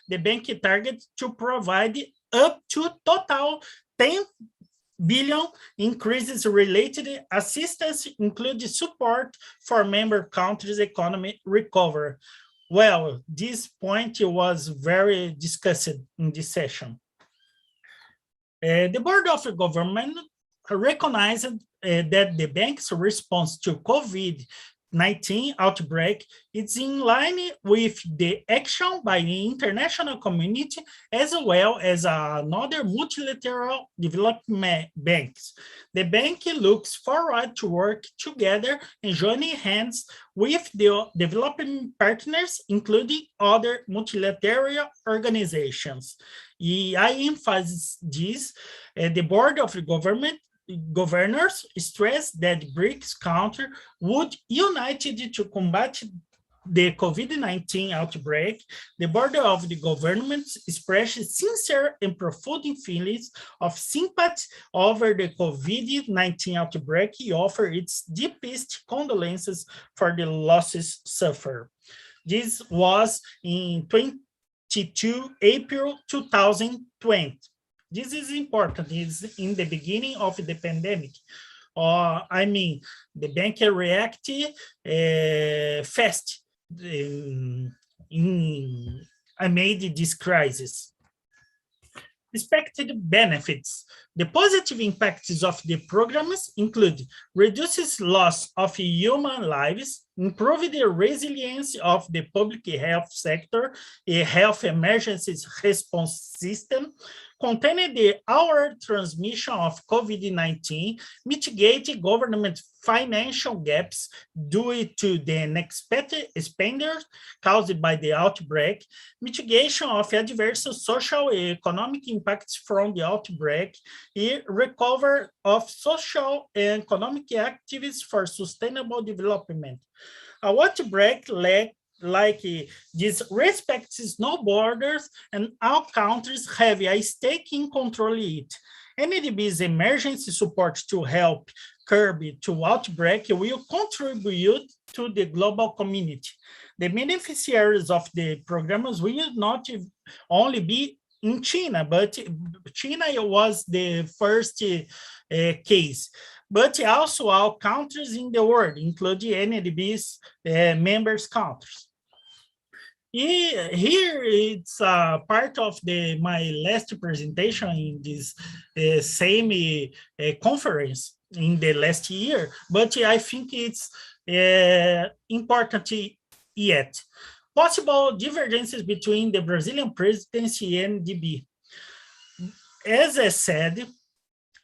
the bank targets to provide up to total 10 billion increases related assistance, including support for member countries' economic recovery. Well, this point was very discussed in this session. The Board of Governors recognized that the bank's response to COVID-19 outbreak is in line with the action by the international community as well as another multilateral development banks. The bank looks forward to work together and joining hands with the development partners, including other multilateral organizations. I emphasize this, the Board of Governors stressed that Brics countries would unite to combat the COVID-19 outbreak. The Board of the Governors expressed sincere and profound feelings of sympathy over the COVID-19 outbreak. He offered its deepest condolences for the losses suffered. This was in 22 April 2020. This is important. It's in the beginning of the pandemic. The bank reacted fast amid this crisis. Expected benefits. The positive impacts of the programs include reduces loss of human lives, improve the resilience of the public health sector, a health emergency response system, contain the hour transmission of COVID-19, mitigate government financial gaps due to the unexpected expenditures caused by the outbreak, mitigation of adverse social and economic impacts from the outbreak, and recovery of social and economic activities for sustainable development. A outbreak like this respects no borders and all countries have a stake in controlling it. NDB's emergency support to help curb to outbreak will contribute to the global community. The beneficiaries of the programs will not only be in China, but China was the first case, but also all countries in the world, including NDB's members countries. Here it's part of my last presentation in this same conference in the last year, but I think it's important yet. Possible divergences between the Brazilian presidency and NDB. As I said,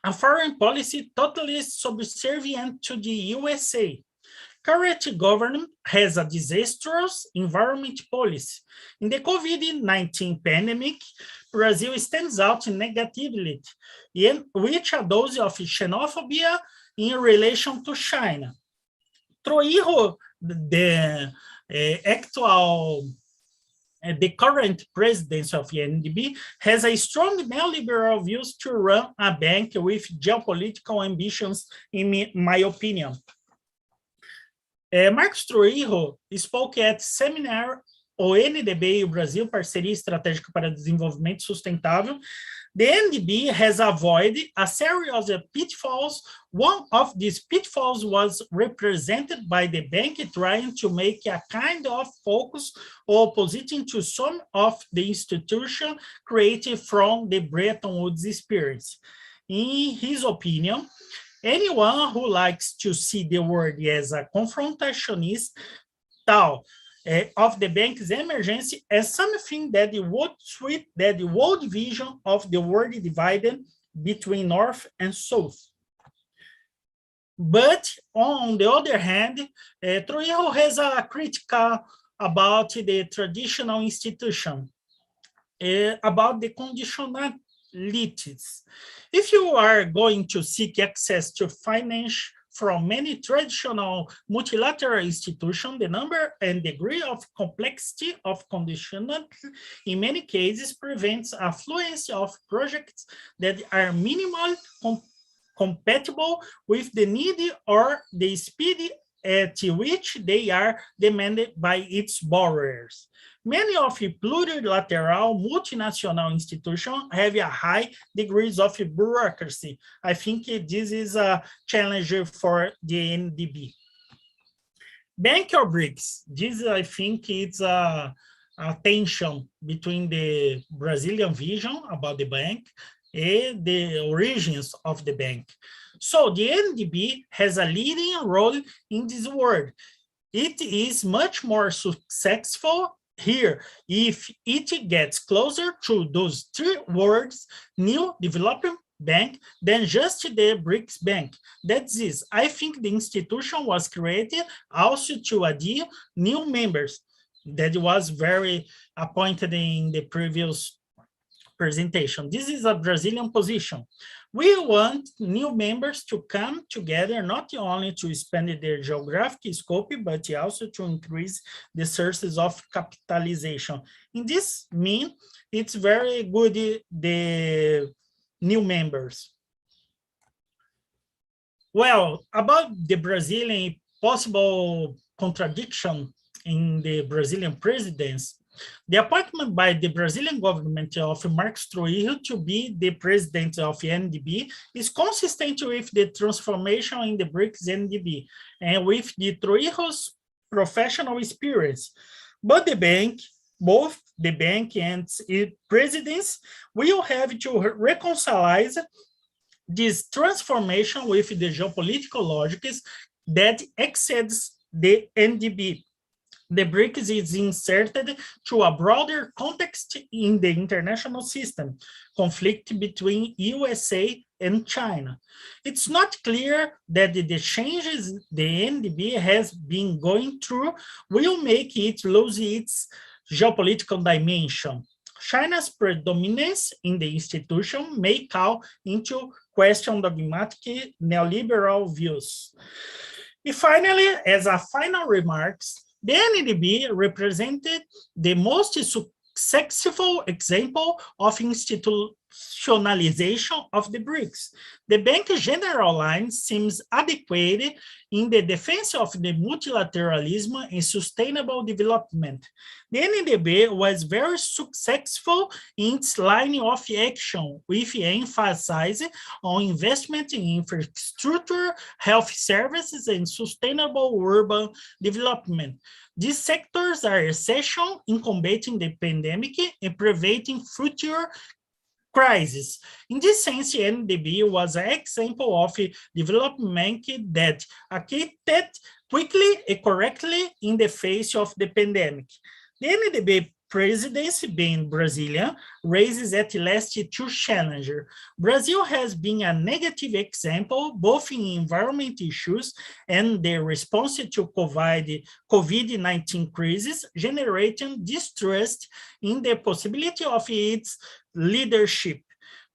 a foreign policy totally subservient to the USA. Current government has a disastrous environment policy. In the COVID-19 pandemic, Brazil stands out negatively, with a dose of xenophobia in relation to China. Trujillo, the current president of the NDB, has a strong neoliberal views to run a bank with geopolitical ambitions, in my opinion. Marcos Trujillo spoke at seminar o NDB Brasil, Parceria Estratégica para Desenvolvimento Sustentável. The NDB has avoided a series of pitfalls. One of these pitfalls was represented by the bank trying to make a kind of focus opposing to some of the institutions created from the Bretton Woods experience. In his opinion, anyone who likes to see the world as a confrontationist of the bank's emergency as something that would treat the world vision of the world divided between North and South. But on the other hand, Trujillo has a critical about the traditional institution, about the conditionalities. If you are going to seek access to finance from many traditional multilateral institutions, the number and degree of complexity of conditionality in many cases prevents affluence of projects that are minimally compatible with the need or the speed at which they are demanded by its borrowers. Many of the plurilateral multinational institutions have a high degrees of bureaucracy. I think this is a challenge for the NDB. Bank or Brics? This, I think, it's a tension between the Brazilian vision about the bank and the origins of the bank. So the NDB has a leading role in this world. It is much more successful here if it gets closer to those three words, new development bank, than just the Brics bank. That's it. I think the institution was created also to adhere new members. That was very appointed in the previous presentation. This is a Brazilian position. We want new members to come together, not only to expand their geographic scope, but also to increase the sources of capitalization. In this mean, it's very good, the new members. Well, about the Brazilian possible contradiction in the Brazilian presidency, the appointment by the Brazilian government of Marcos Trujillo to be the president of NDB is consistent with the transformation in the Brics NDB and with the Trujillo's professional experience. But the bank, both the bank and its presidents, will have to reconcile this transformation with the geopolitical logics that exceeds the NDB. The Brics is inserted to a broader context in the international system, conflict between USA and China. It's not clear that the changes the NDB has been going through will make it lose its geopolitical dimension. China's predominance in the institution may call into question dogmatic neoliberal views. And finally, as a final remarks, the NDB represented the most successful example of institutionalization of the Brics. The bank's general line seems adequate in the defense of the multilateralism and sustainable development. The NDB was very successful in its line of action, with emphasis on investment in infrastructure, health services, and sustainable urban development. These sectors are essential in combating the pandemic and preventing future crisis. In this sense, NDB was an example of a development that acted quickly and correctly in the face of the pandemic. The NDB presidency, being Brazilian, raises at least two challenges. Brazil has been a negative example, both in environment issues and the response to COVID-19 crisis, generating distrust in the possibility of its leadership.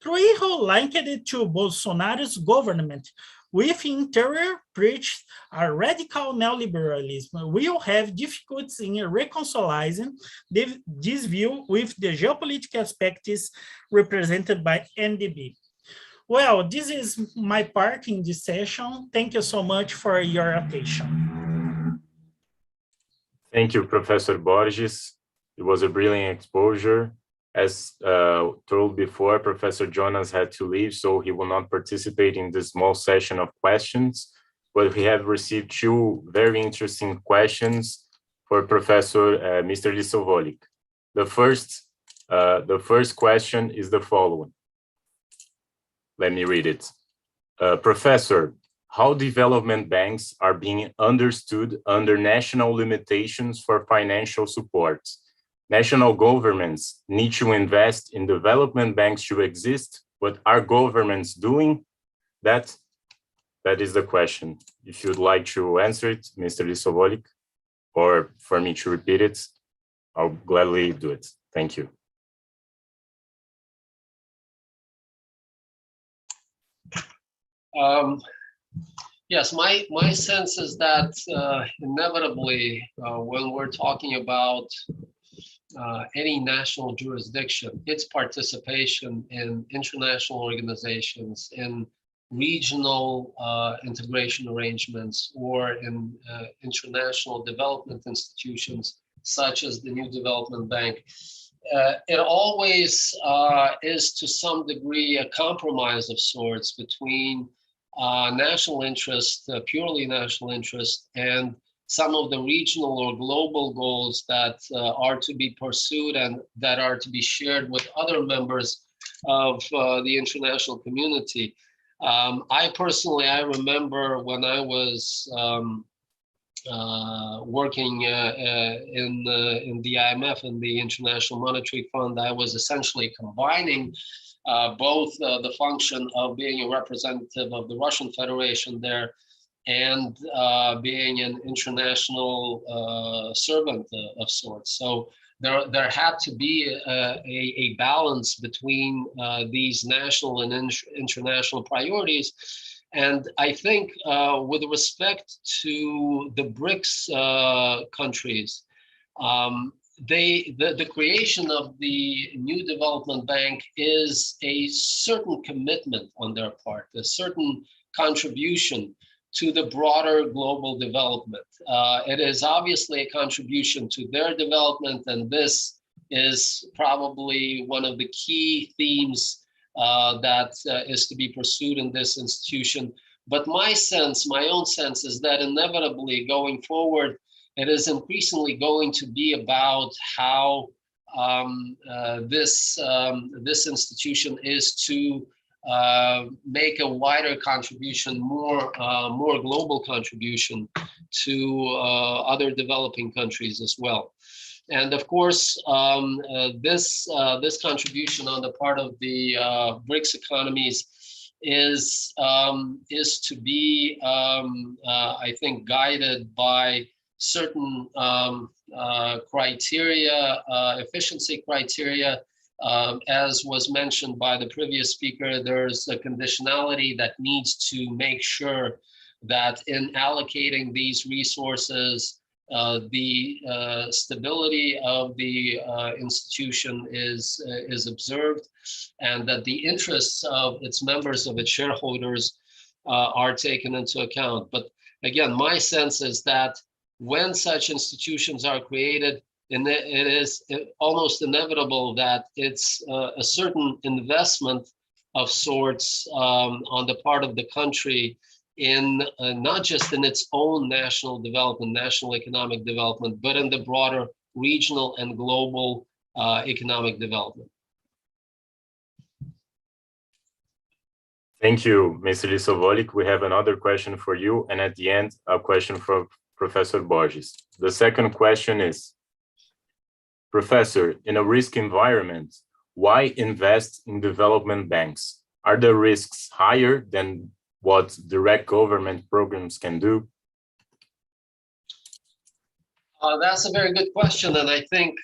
Trujillo linked it to Bolsonaro's government, with interior preached a radical neoliberalism. We will have difficulties in reconciling this view with the geopolitical aspects represented by NDB. Well, this is my part in this session. Thank you so much for your attention. Thank you, Professor Borges. It was a brilliant exposure. As told before, Professor Jonnas had to leave, so he will not participate in this small session of questions, but we have received two very interesting questions for Professor Mr. Lissovolik. The first question is the following. Let me read it. Professor, how development banks are being understood under national limitations for financial support? National governments need to invest in development banks to exist, but are governments doing that? That is the question. If you'd like to answer it, Mr. Lissovolik, or for me to repeat it, I'll gladly do it. Thank you. Yes, my sense is that inevitably, when we're talking about any national jurisdiction, its participation in international organizations, in regional integration arrangements, or in international development institutions, such as the New Development Bank, it always is to some degree a compromise of sorts between national interest, purely national interest, and some of the regional or global goals that are to be pursued and that are to be shared with other members of the international community. I remember when I was working in the IMF and the International Monetary Fund, I was essentially combining both the function of being a representative of the Russian Federation there and being an international servant of sorts. So there had to be a balance between these national and international priorities. And I think with respect to the Brics countries, the creation of the New Development Bank is a certain commitment on their part, a certain contribution to the broader global development. It is obviously a contribution to their development, and this is probably one of the key themes that is to be pursued in this institution. But my own sense is that inevitably going forward, it is increasingly going to be about how this institution is to make a wider contribution, more global contribution to other developing countries as well. And of course, this contribution on the part of the Brics economies is to be, I think, guided by certain criteria, efficiency criteria. As was mentioned by the previous speaker, there's a conditionality that needs to make sure that in allocating these resources, the stability of the institution is observed, and that the interests of its members, of its shareholders, are taken into account. But again, my sense is that when such institutions are created, and it is almost inevitable that it's a certain investment of sorts on the part of the country in not just in its own national development, national economic development, but in the broader regional and global economic development. Thank you, Mr. Lissovolik. We have another question for you, and at the end, a question from Professor Borges. The second question is, Professor, in a risk environment, why invest in development banks? Are the risks higher than what direct government programs can do? That's a very good question, and I think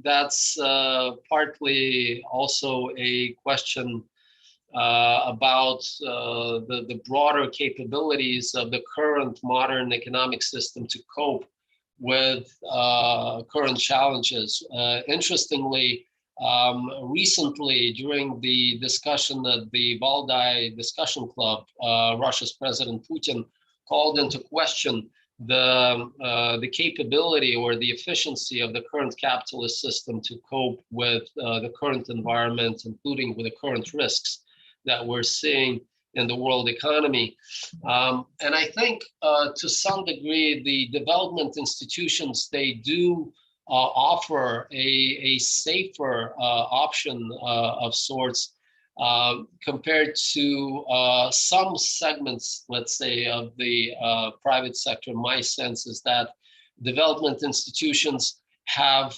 that's partly also a question about the broader capabilities of the current modern economic system to cope with current challenges. Interestingly, recently during the discussion at the Valdai Discussion Club, Russia's President Putin called into question the capability or the efficiency of the current capitalist system to cope with the current environment, including with the current risks that we're seeing in the world economy. And I think to some degree, the development institutions, they do offer a safer option of sorts compared to some segments, let's say, of the private sector. My sense is that development institutions have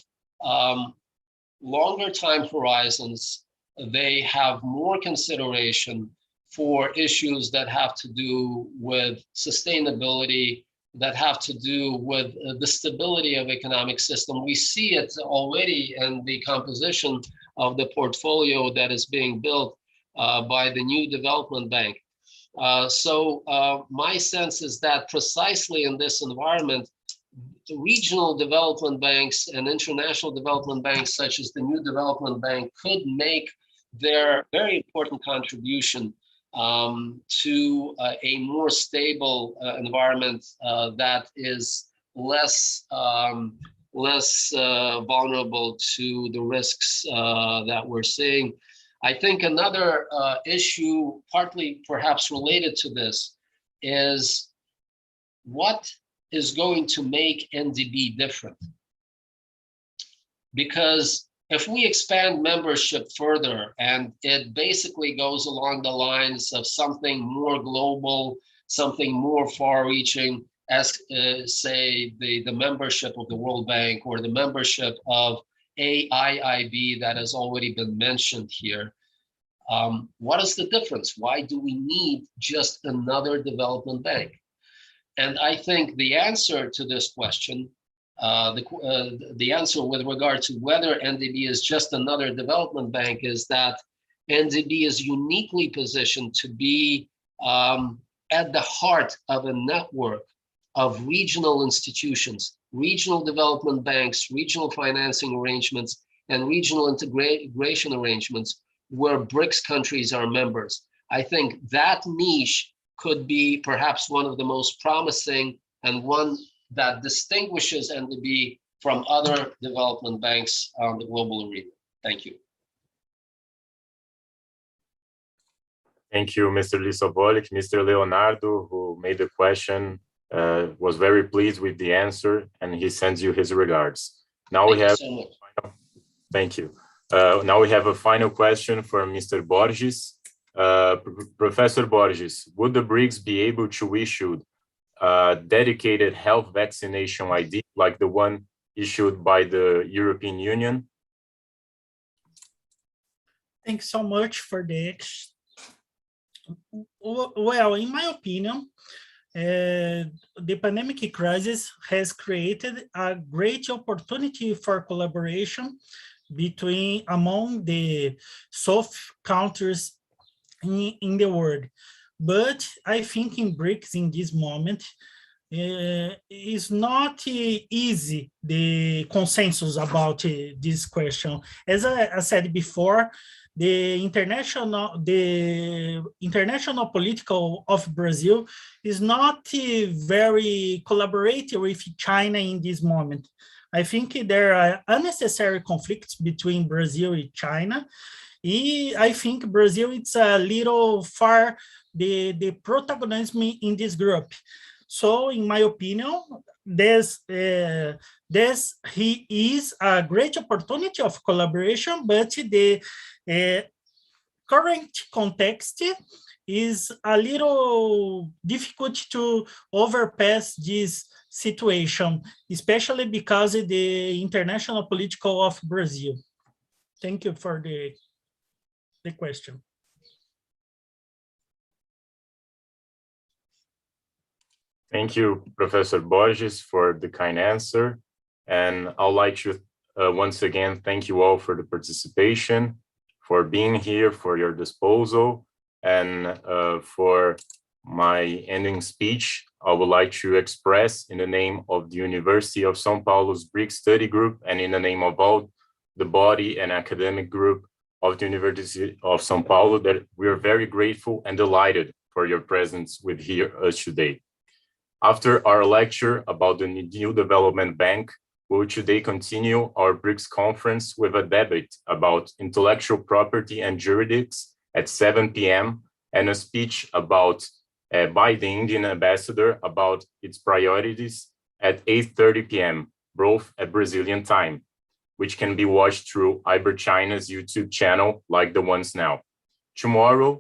longer time horizons. They have more consideration for issues that have to do with sustainability, that have to do with the stability of economic system. We see it already in the composition of the portfolio that is being built by the new development bank. So my sense is that precisely in this environment, regional development banks and international development banks, such as the New Development Bank, could make their very important contribution to a more stable environment that is less vulnerable to the risks that we're seeing. I think another issue, partly perhaps related to this, is what is going to make NDB different? Because if we expand membership further, and it basically goes along the lines of something more global, something more far-reaching, as say the membership of the World Bank or the membership of AIIB that has already been mentioned here, what is the difference? Why do we need just another development bank? And I think the answer to this question, the answer with regard to whether NDB is just another development bank, is that NDB is uniquely positioned to be at the heart of a network of regional institutions, regional development banks, regional financing arrangements, and regional integration arrangements where Brics countries are members. I think that niche could be perhaps one of the most promising and one that distinguishes NDB from other development banks on the global arena. Thank you. Thank you, Mr. Lissovolik. Mr. Leonardo, who made the question, was very pleased with the answer, and he sends you his regards. Now we have. Thank you. Now we have a final question for Mr. Borges. Professor Borges, would the Brics be able to issue dedicated health vaccination ID like the one issued by the European Union? Thanks so much for the. Well, in my opinion, the pandemic crisis has created a great opportunity for collaboration among the soft countries in the world. But I think in Brics in this moment, it's not easy, the consensus about this question. As I said before, the international political of Brazil is not very collaborative with China in this moment. I think there are unnecessary conflicts between Brazil and China. I think Brazil is a little far the protagonism in this group. So in my opinion, this is a great opportunity of collaboration, but the current context is a little difficult to overpass this situation, especially because of the international political of Brazil. Thank you for the question. Thank you, Professor Borges, for the kind answer. And I'd like to once again thank you all for the participation, for being here, for your disposal, and for my ending speech. I would like to express in the name of the University of São Paulo's Brics Study Group and in the name of all the body and academic group of the University of São Paulo that we are very grateful and delighted for your presence with us today. After our lecture about the New Development Bank, we will today continue our Brics conference with a debate about intellectual property and juridics at 7 p.m. and a speech about by the Indian ambassador about its priorities at 8:30 p.m., both at Brazilian time, which can be watched through China's YouTube channel like the ones now. Tomorrow,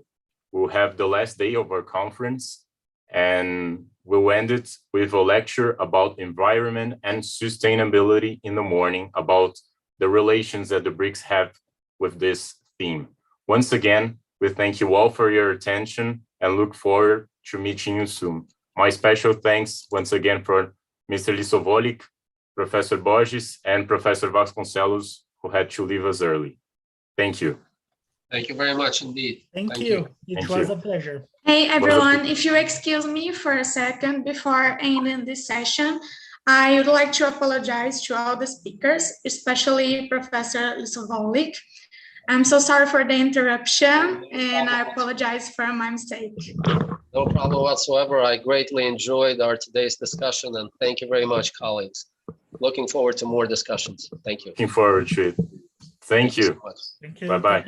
we'll have the last day of our conference, and we'll end it with a lecture about environment and sustainability in the morning about the relations that the Brics have with this theme. Once again, we thank you all for your attention and look forward to meeting you soon. My special thanks once again for Mr. Lissovolik, Professor Borges, and Professor Vasconcellos, who had to leave us early. Thank you. Thank you very much indeed. Thank you. It was a pleasure. Hey, everyone, if you excuse me for a second before ending this session, I would like to apologize to all the speakers, especially Professor Lissovolik. I'm so sorry for the interruption, and I apologize for my mistake. No problem whatsoever. I greatly enjoyed our today's discussion, and thank you very much, colleagues. Looking forward to more discussions. Thank you. Looking forward to it. Thank you. So much. Thank you. Bye-bye.